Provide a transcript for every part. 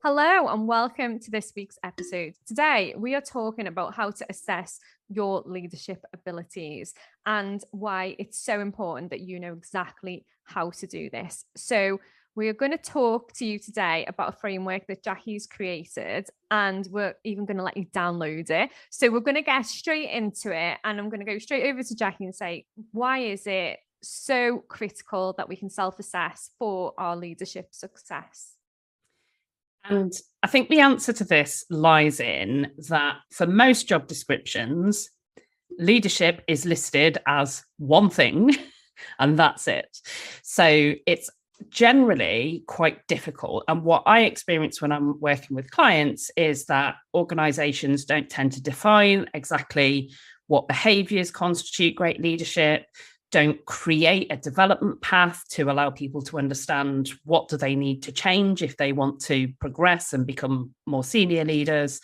Hello and welcome to this week's episode. Today, we are talking about how to assess your leadership abilities and why it's so important that you know exactly how to do this. So, we are going to talk to you today about a framework that Jackie's created, and we're even going to let you download it. So, we're going to get straight into it, and I'm going to go straight over to Jackie and say, why is it so critical that we can self assess for our leadership success? And I think the answer to this lies in that for most job descriptions, leadership is listed as one thing and that's it. So it's generally quite difficult. And what I experience when I'm working with clients is that organizations don't tend to define exactly what behaviors constitute great leadership, don't create a development path to allow people to understand what do they need to change if they want to progress and become more senior leaders.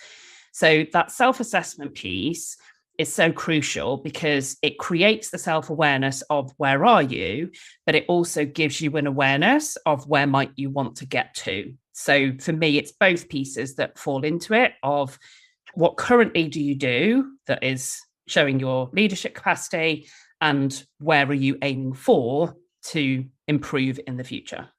So that self-assessment piece is so crucial because it creates the self-awareness of where are you, but it also gives you an awareness of where might you want to get to. So for me, it's both pieces that fall into it of what currently do you do that is showing your leadership capacity, and where are you aiming for to improve in the future?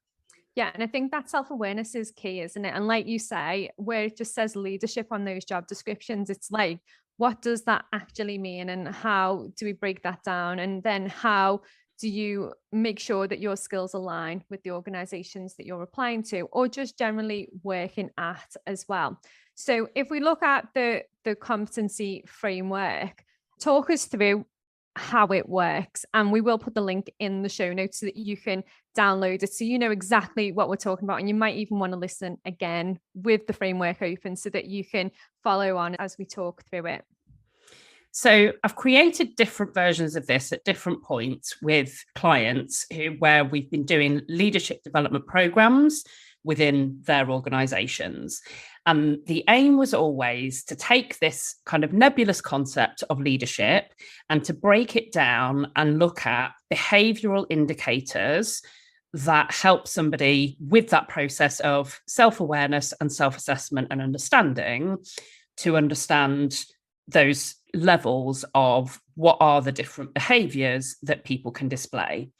Yeah, and I think that self-awareness is key, isn't it? And like you say, where it just says leadership on those job descriptions, it's like, what does that actually mean? And how do we break that down? And then how do you make sure that your skills align with the organizations that you're applying to, or just generally working at as well? So if we look at the competency framework, talk us through how it works, and we will put the link in the show notes so that you can download it so you know exactly what we're talking about, and you might even want to listen again with the framework open so that you can follow on as we talk through it. So I've created different versions of this at different points with clients where we've been doing leadership development programs within their organizations. And the aim was always to take this kind of nebulous concept of leadership and to break it down and look at behavioral indicators that help somebody with that process of self-awareness and self-assessment and understanding to understand those levels of what are the different behaviors that people can display.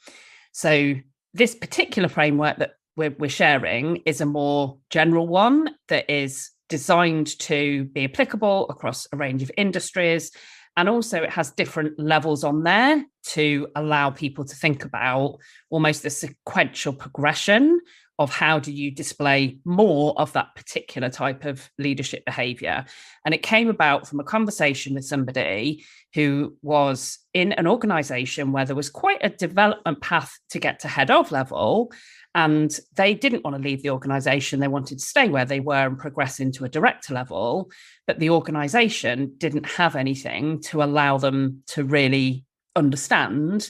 So this particular framework that we're sharing is a more general one that is designed to be applicable across a range of industries. And also it has different levels on there to allow people to think about almost the sequential progression of how do you display more of that particular type of leadership behavior. And it came about from a conversation with somebody who was in an organization where there was quite a development path to get to head of level. And they didn't want to leave the organization. They wanted to stay where they were and progress into a director level. But the organization didn't have anything to allow them to really understand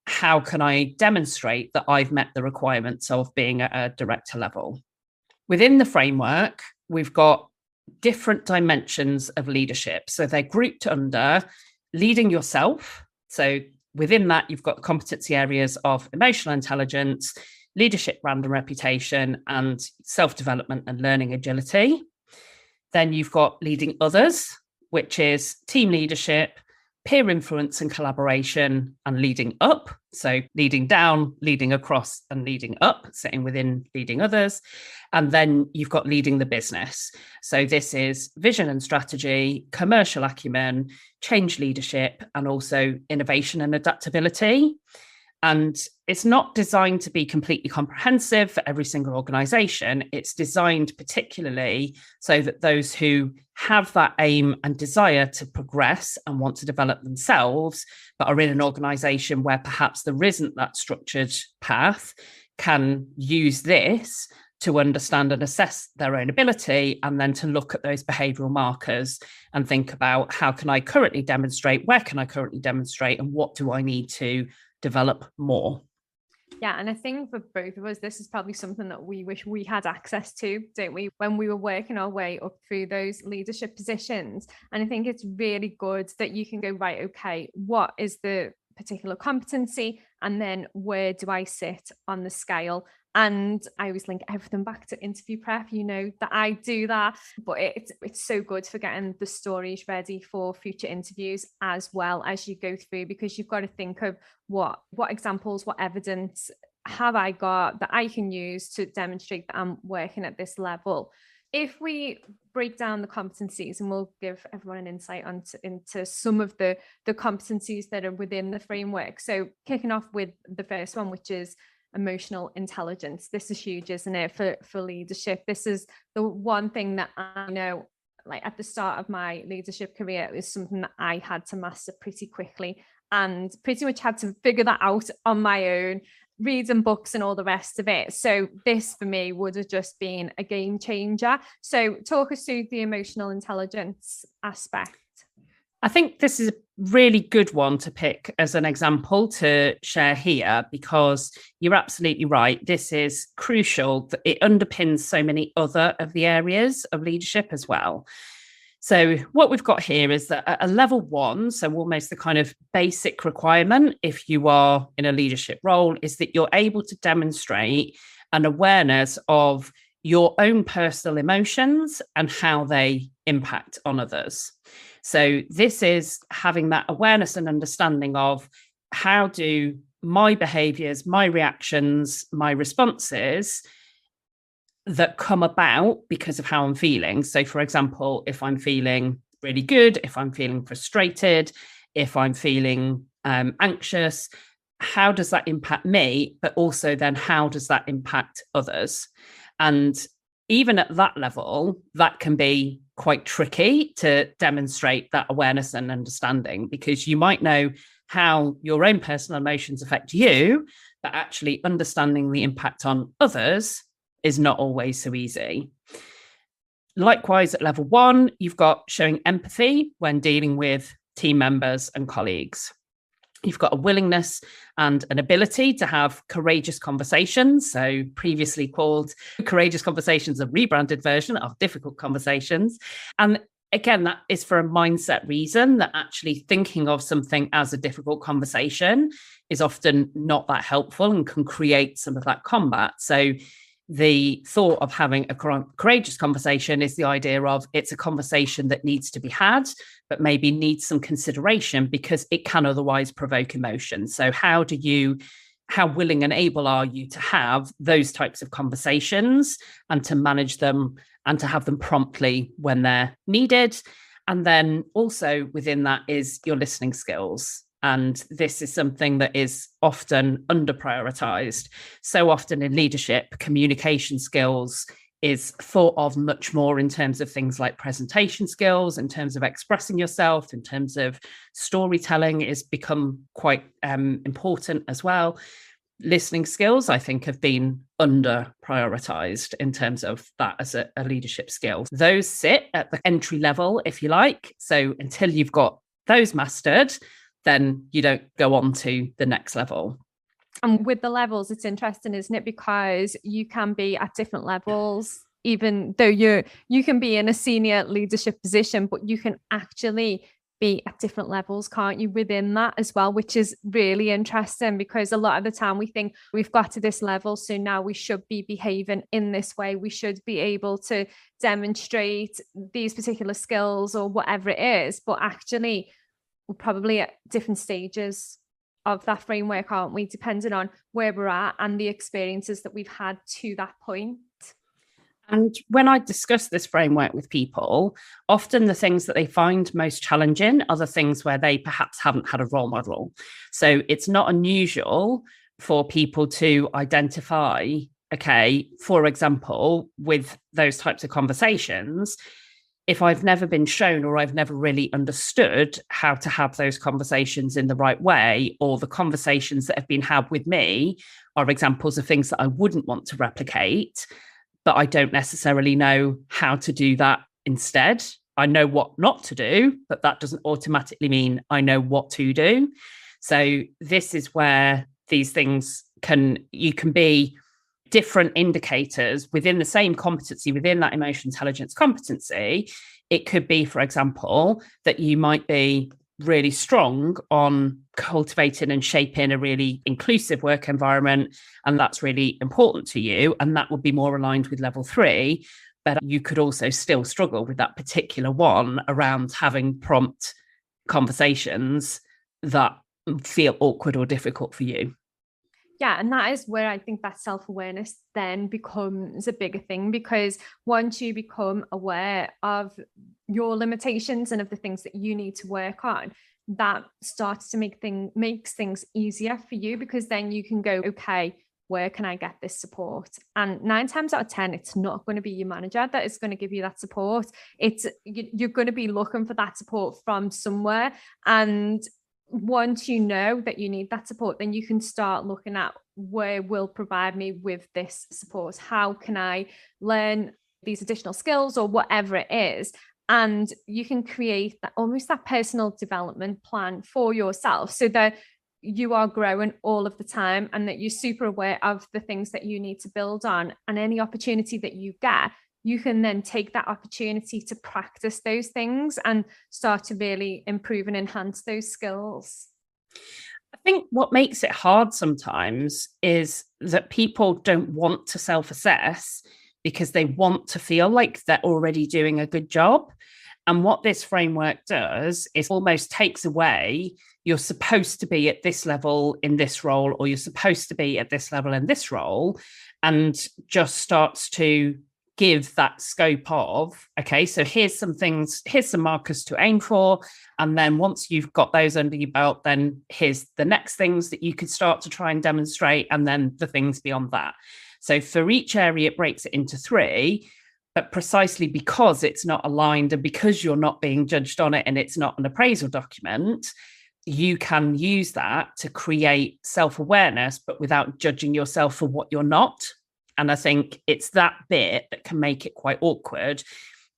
how can I demonstrate that I've met the requirements of being at a director level. Within the framework, we've got different dimensions of leadership. So they're grouped under leading yourself. So within that, you've got the competency areas of emotional intelligence, leadership, brand and reputation, and self-development and learning agility. Then you've got leading others, which is team leadership, peer influence and collaboration, and leading up. So leading down, leading across, and leading up, sitting within leading others. And then you've got leading the business. So this is vision and strategy, commercial acumen, change leadership, and also innovation and adaptability. And it's not designed to be completely comprehensive for every single organization. It's designed particularly so that those who have that aim and desire to progress and want to develop themselves, but are in an organization where perhaps there isn't that structured path, can use this to understand and assess their own ability, and then to look at those behavioral markers and think about how can I currently demonstrate, where can I currently demonstrate, and what do I need to develop more. Yeah, and I think for both of us, this is probably something that we wish we had access to, don't we, when we were working our way up through those leadership positions. And I think it's really good that you can go, right, okay, what is the particular competency, and then where do I sit on the scale? And I always link everything back to interview prep, that I do that, but it's so good for getting the stories ready for future interviews as well as you go through, because you've got to think of what examples, what evidence have I got that I can use to demonstrate that I'm working at this level. If we break down the competencies, and we'll give everyone an insight into some of the competencies that are within the framework. So kicking off with the first one, which is emotional intelligence. This is huge, isn't it, for leadership? This is the one thing that I know, like at the start of my leadership career, it was something that I had to master pretty quickly and pretty much had to figure that out on my own, reading books and all the rest of it. So this for me would have just been a game changer. So talk us through the emotional intelligence aspect. I think this is a really good one to pick as an example to share here, because you're absolutely right. This is crucial. It underpins so many other of the areas of leadership as well. So what we've got here is that at a level 1, so almost the kind of basic requirement if you are in a leadership role, is that you're able to demonstrate an awareness of your own personal emotions and how they impact on others. So this is having that awareness and understanding of how do my behaviors, my reactions, my responses that come about because of how I'm feeling. So for example, if I'm feeling really good, if I'm feeling frustrated, if I'm feeling anxious, how does that impact me? But also then how does that impact others? And even at that level, that can be quite tricky to demonstrate that awareness and understanding, because you might know how your own personal emotions affect you, but actually understanding the impact on others is not always so easy. Likewise, at level 1, you've got showing empathy when dealing with team members and colleagues. You've got a willingness and an ability to have courageous conversations. So previously called courageous conversations, a rebranded version of difficult conversations. And again, that is for a mindset reason, that actually thinking of something as a difficult conversation is often not that helpful and can create some of that combat. So the thought of having a courageous conversation is the idea of it's a conversation that needs to be had, but maybe needs some consideration because it can otherwise provoke emotion. So how willing and able are you to have those types of conversations and to manage them and to have them promptly when they're needed? And then also within that is your listening skills. And this is something that is often under prioritized. So often in leadership, communication skills is thought of much more in terms of things like presentation skills, in terms of expressing yourself, in terms of storytelling is become quite important as well. Listening skills, I think, have been under prioritized in terms of that as a leadership skill. Those sit at the entry level, if you like. So until you've got those mastered, then you don't go on to the next level. And with the levels, it's interesting, isn't it? Because you can be at different levels, even though you can be in a senior leadership position, but you can actually be at different levels, can't you, within that as well, which is really interesting, because a lot of the time we think we've got to this level, so now we should be behaving in this way. We should be able to demonstrate these particular skills or whatever it is. But actually, we're probably at different stages of that framework, aren't we, depending on where we're at and the experiences that we've had to that point. And when I discuss this framework with people, often the things that they find most challenging are the things where they perhaps haven't had a role model. So it's not unusual for people to identify, okay, for example, with those types of conversations, if I've never been shown or I've never really understood how to have those conversations in the right way, or the conversations that have been had with me are examples of things that I wouldn't want to replicate, but I don't necessarily know how to do that instead. I know what not to do, but that doesn't automatically mean I know what to do. So this is where these things you can be different indicators within the same competency, within that emotional intelligence competency. It could be, for example, that you might be really strong on cultivating and shaping a really inclusive work environment, and that's really important to you, and that would be more aligned with level 3. But you could also still struggle with that particular one around having prompt conversations that feel awkward or difficult for you. Yeah, and that is where I think that self-awareness then becomes a bigger thing, because once you become aware of your limitations and of the things that you need to work on, that starts to makes things easier for you, because then you can go, okay, where can I get this support? And 9 times out of 10, it's not going to be your manager that is going to give you that support. You're going to be looking for that support from somewhere. And once you know that you need that support, then you can start looking at where will provide me with this support. How can I learn these additional skills or whatever it is? And you can create that almost that personal development plan for yourself, so that you are growing all of the time and that you're super aware of the things that you need to build on. And any opportunity that you get, you can then take that opportunity to practice those things and start to really improve and enhance those skills. I think what makes it hard sometimes is that people don't want to self-assess because they want to feel like they're already doing a good job. And what this framework does is almost takes away, you're supposed to be at this level in this role, or you're supposed to be at this level in this role, and just starts to give that scope of, okay, so here's some things, here's some markers to aim for. And then once you've got those under your belt, then here's the next things that you could start to try and demonstrate, and then the things beyond that. So for each area, it breaks it into 3, but precisely because it's not aligned and because you're not being judged on it and it's not an appraisal document, you can use that to create self-awareness, but without judging yourself for what you're not. And I think it's that bit that can make it quite awkward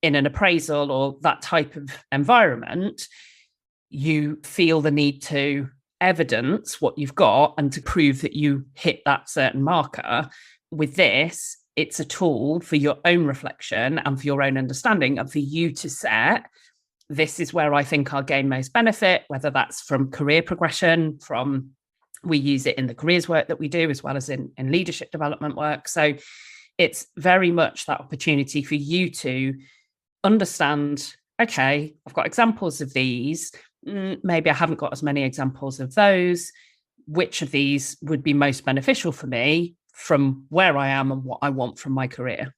in an appraisal or that type of environment. You feel the need to evidence what you've got and to prove that you hit that certain marker. With this, it's a tool for your own reflection and for your own understanding, and for you to set, this is where I think I'll gain most benefit, whether that's from career progression, we use it in the careers work that we do, as well as in leadership development work. So it's very much that opportunity for you to understand, okay, I've got examples of these. Maybe I haven't got as many examples of those. Which of these would be most beneficial for me from where I am and what I want from my career?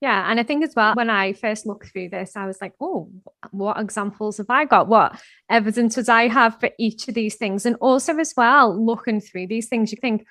Yeah. And I think as well, when I first looked through this, I was like, oh, what examples have I got? What evidence does I have for each of these things? And also as well, looking through these things, you think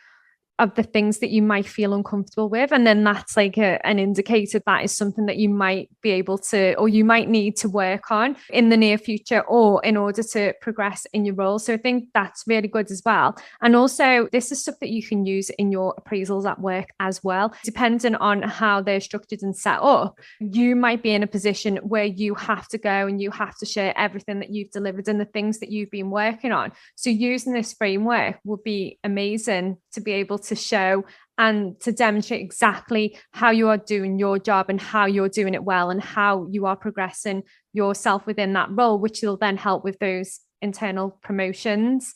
of the things that you might feel uncomfortable with. And then that's like an indicator that is something that you might be able to, or you might need to work on in the near future, or in order to progress in your role. So I think that's really good as well. And also this is stuff that you can use in your appraisals at work as well. Depending on how they're structured and set up, you might be in a position where you have to go and you have to share everything that you've delivered and the things that you've been working on. So using this framework would be amazing to be able to show and to demonstrate exactly how you are doing your job and how you're doing it well and how you are progressing yourself within that role, which will then help with those internal promotions.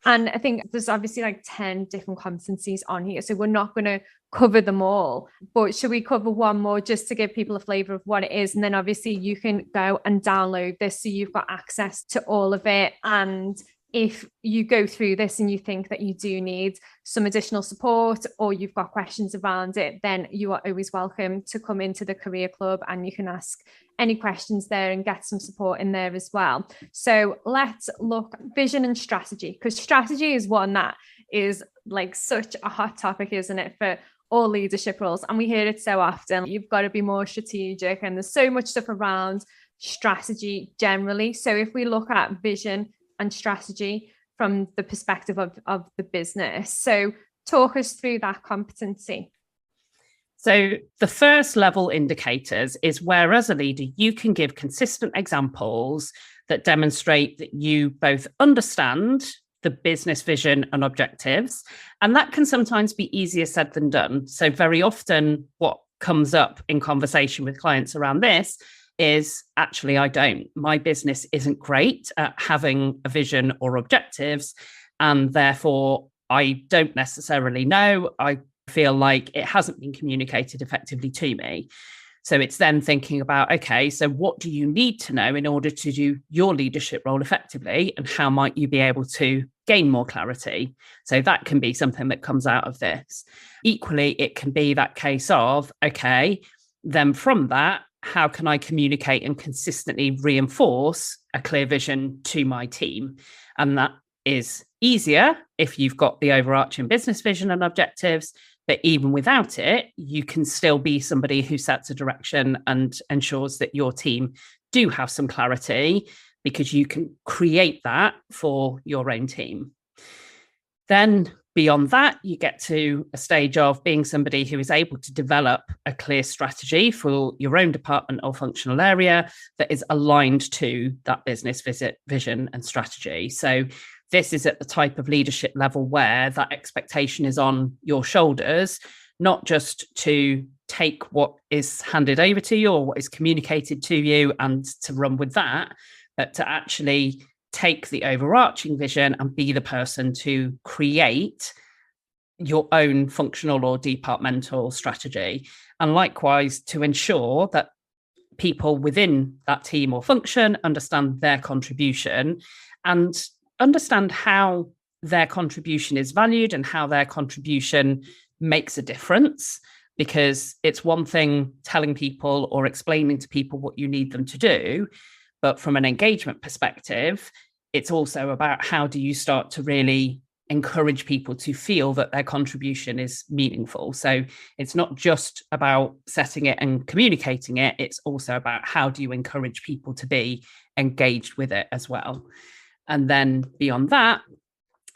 And I think there's obviously like 10 different competencies on here, so we're not going to cover them all, but should we cover one more just to give people a flavor of what it is? And then obviously you can go and download this so you've got access to all of it. And if you go through this and you think that you do need some additional support, or you've got questions around it, then you are always welcome to come into the Career Club and you can ask any questions there and get some support in there as well. So let's look at vision and strategy, because strategy is one that is like such a hot topic, isn't it, for all leadership roles? And we hear it so often. You've got to be more strategic, and there's so much stuff around strategy generally. So if we look at vision and strategy from the perspective of the business, so talk us through that competency. So the first level indicators is where, as a leader, you can give consistent examples that demonstrate that you both understand the business vision and objectives. And that can sometimes be easier said than done. So very often what comes up in conversation with clients around this is actually, I don't. My business isn't great at having a vision or objectives, and therefore I don't necessarily know. I feel like it hasn't been communicated effectively to me. So it's then thinking about, okay, so what do you need to know in order to do your leadership role effectively? And how might you be able to gain more clarity? So that can be something that comes out of this. Equally, it can be that case of, okay, then from that, how can I communicate and consistently reinforce a clear vision to my team? And that is easier if you've got the overarching business vision and objectives. But even without it, you can still be somebody who sets a direction and ensures that your team do have some clarity, because you can create that for your own team. Then beyond that, you get to a stage of being somebody who is able to develop a clear strategy for your own department or functional area that is aligned to that business vision and strategy. So this is at the type of leadership level where that expectation is on your shoulders, not just to take what is handed over to you or what is communicated to you and to run with that, but to actually take the overarching vision and be the person to create your own functional or departmental strategy. And likewise, to ensure that people within that team or function understand their contribution and understand how their contribution is valued and how their contribution makes a difference. Because it's one thing telling people or explaining to people what you need them to do, but from an engagement perspective, it's also about how do you start to really encourage people to feel that their contribution is meaningful. So it's not just about setting it and communicating it, it's also about how do you encourage people to be engaged with it as well. And then beyond that,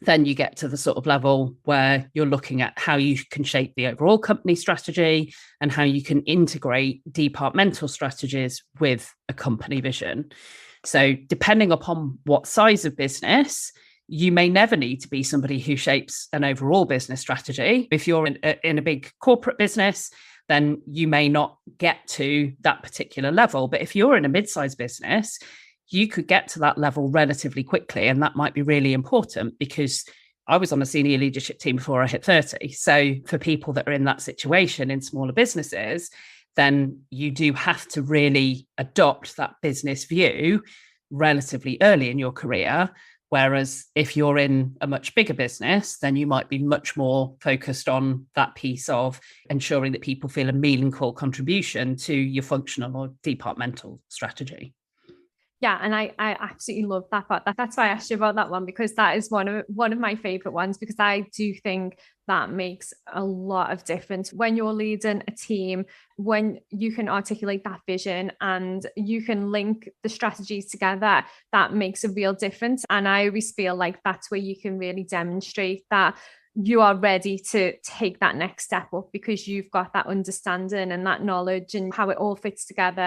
then you get to the sort of level where you're looking at how you can shape the overall company strategy and how you can integrate departmental strategies with a company vision. So depending upon what size of business, you may never need to be somebody who shapes an overall business strategy. If you're in a big corporate business, then you may not get to that particular level. But if you're in a mid-sized business, you could get to that level relatively quickly. And that might be really important, because I was on a senior leadership team before I hit 30. So for people that are in that situation in smaller businesses, then you do have to really adopt that business view relatively early in your career. Whereas if you're in a much bigger business, then you might be much more focused on that piece of ensuring that people feel a meaningful contribution to your functional or departmental strategy. Yeah, and I absolutely love that part. That's why I asked you about that one, because that is one of my favorite ones, because I do think that makes a lot of difference when you're leading a team, when you can articulate that vision and you can link the strategies together. That makes a real difference. And I always feel like that's where you can really demonstrate that you are ready to take that next step up, because you've got that understanding and that knowledge and how it all fits together,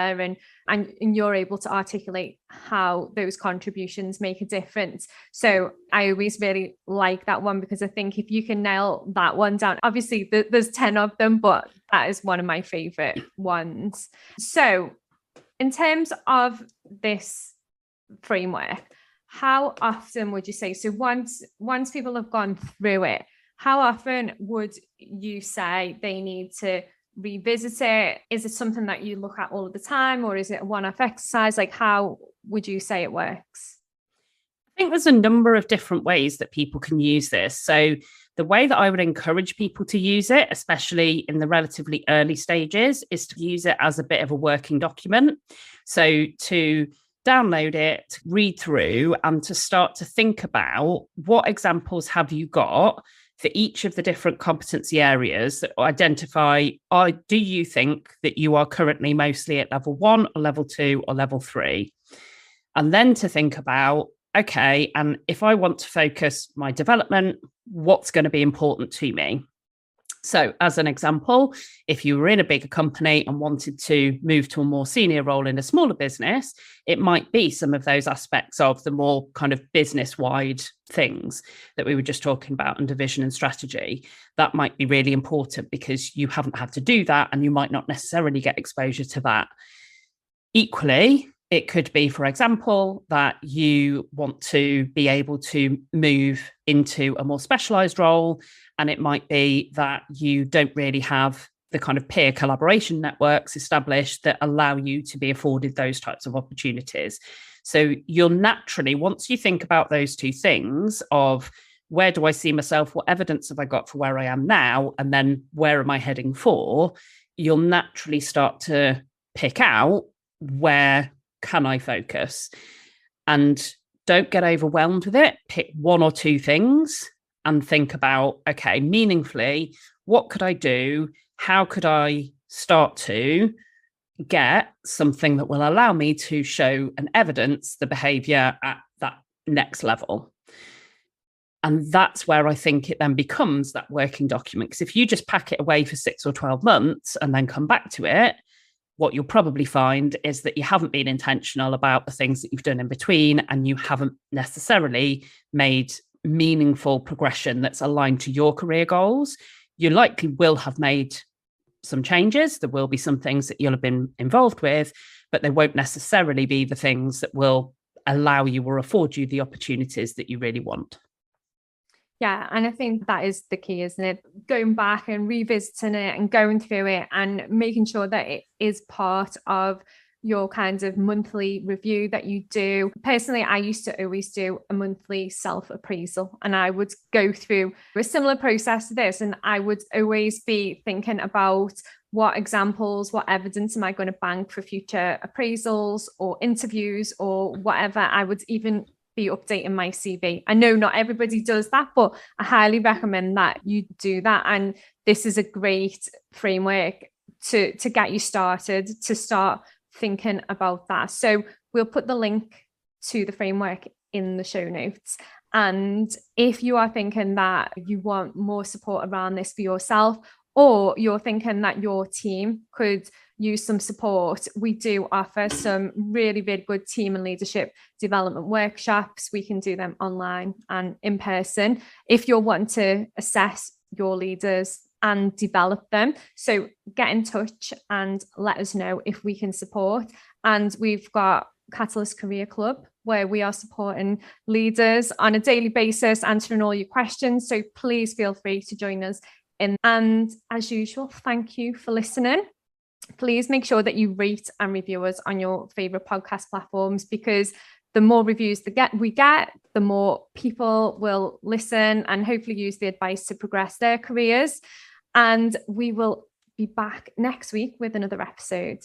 and you're able to articulate how those contributions make a difference. So I always really like that one, because I think if you can nail that one down, obviously there's 10 of them, but that is one of my favorite ones. So in terms of this framework, how often would you say, so once people have gone through it, how often would you say they need to revisit it? Is it something that you look at all of the time, or is it a one-off exercise? Like, how would you say it works? I think there's a number of different ways that people can use this. So the way that I would encourage people to use it, especially in the relatively early stages, is to use it as a bit of a working document. So to download it, read through, and to start to think about what examples have you got for each of the different competency areas that identify, do you think that you are currently mostly at level 1 or level 2 or level 3? And then to think about, okay, and if I want to focus my development, what's going to be important to me? So as an example, if you were in a bigger company and wanted to move to a more senior role in a smaller business, it might be some of those aspects of the more kind of business-wide things that we were just talking about under vision and strategy. That might be really important because you haven't had to do that and you might not necessarily get exposure to that. Equally, it could be, for example, that you want to be able to move into a more specialized role. And it might be that you don't really have the kind of peer collaboration networks established that allow you to be afforded those types of opportunities. So you'll naturally, once you think about those two things of where do I see myself, what evidence have I got for where I am now, and then where am I heading for, you'll naturally start to pick out where can I focus? And don't get overwhelmed with it. Pick one or two things and think about, okay, meaningfully, what could I do? How could I start to get something that will allow me to show and evidence the behavior at that next level? And that's where I think it then becomes that working document. Because if you just pack it away for 6 or 12 months and then come back to it, what you'll probably find is that you haven't been intentional about the things that you've done in between, and you haven't necessarily made meaningful progression that's aligned to your career goals. You likely will have made some changes. There will be some things that you'll have been involved with, but they won't necessarily be the things that will allow you or afford you the opportunities that you really want. Yeah, and I think that is the key, isn't it? Going back and revisiting it and going through it and making sure that it is part of your kind of monthly review that you do. Personally, I used to always do a monthly self-appraisal, and I would go through a similar process to this, and I would always be thinking about what examples, what evidence am I going to bank for future appraisals or interviews or whatever. I would even be updating my CV. I know not everybody does that, but I highly recommend that you do that. And this is a great framework to get you started, to start thinking about that. So we'll put the link to the framework in the show notes. And if you are thinking that you want more support around this for yourself, or you're thinking that your team could use some support, we do offer some really, really good team and leadership development workshops. We can do them online and in person if you're wanting to assess your leaders and develop them. So get in touch and let us know if we can support. And we've got Catalyst Career Club, where we are supporting leaders on a daily basis, answering all your questions. So please feel free to join us. And as usual, thank you for listening. Please make sure that you rate and review us on your favorite podcast platforms, because the more reviews we get, the more people will listen and hopefully use the advice to progress their careers. And we will be back next week with another episode.